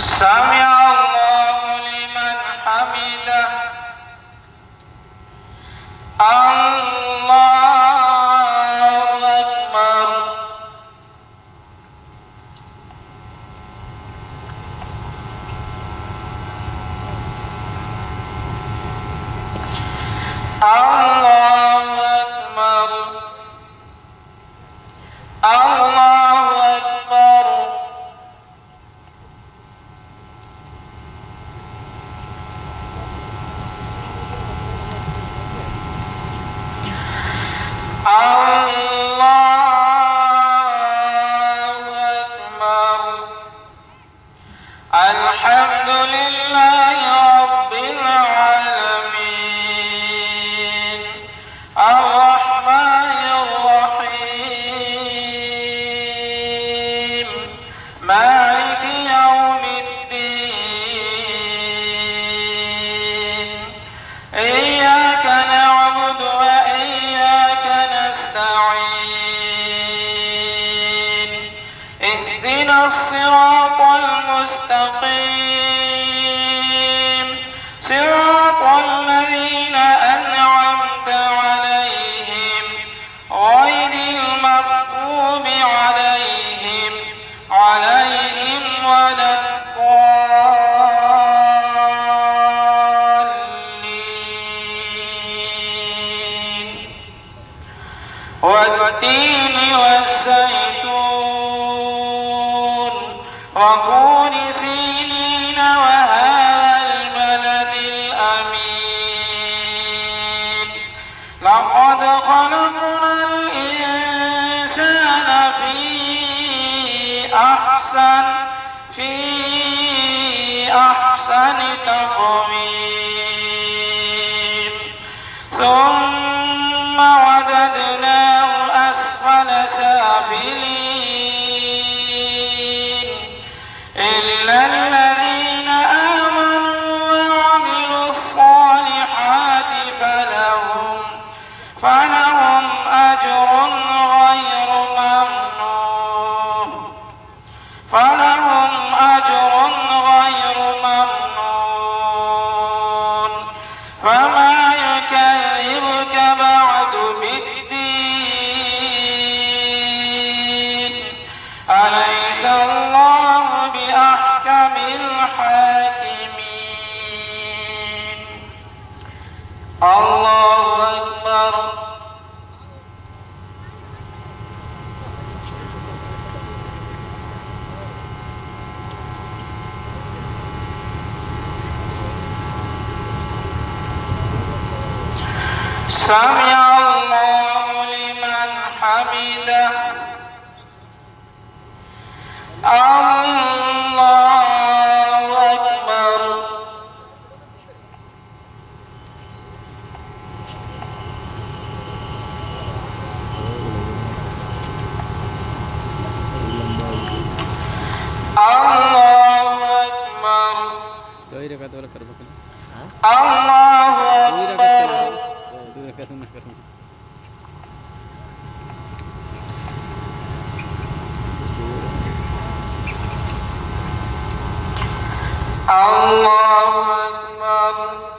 سمع الله لمن حمده الله أكبر الله أكبر الله أكبر الحمد لله رب العالمين الرحمن الرحيم مالك يوم الدين إياك نعبد وإياك نستعين اهدنا الصراط المستقيم صراط الذين أنعمت عليهم غير المغضوب عليهم ولا الضالين والتين والزيتون وطور سينين وهذا البلد الأمين لقد خلقنا الإنسان في أحسن تقويم ثم رددناه أسفل سافلين إلا الذين آمنوا وعملوا الصالحات فلهم أجر غير ممنون فما يكذبك بعد بالدين أليس الله بأحكم الحاكمين الله أكبر سمع الله لمن حمده الله أكبر الله أكبر الله أكبر الله أكبر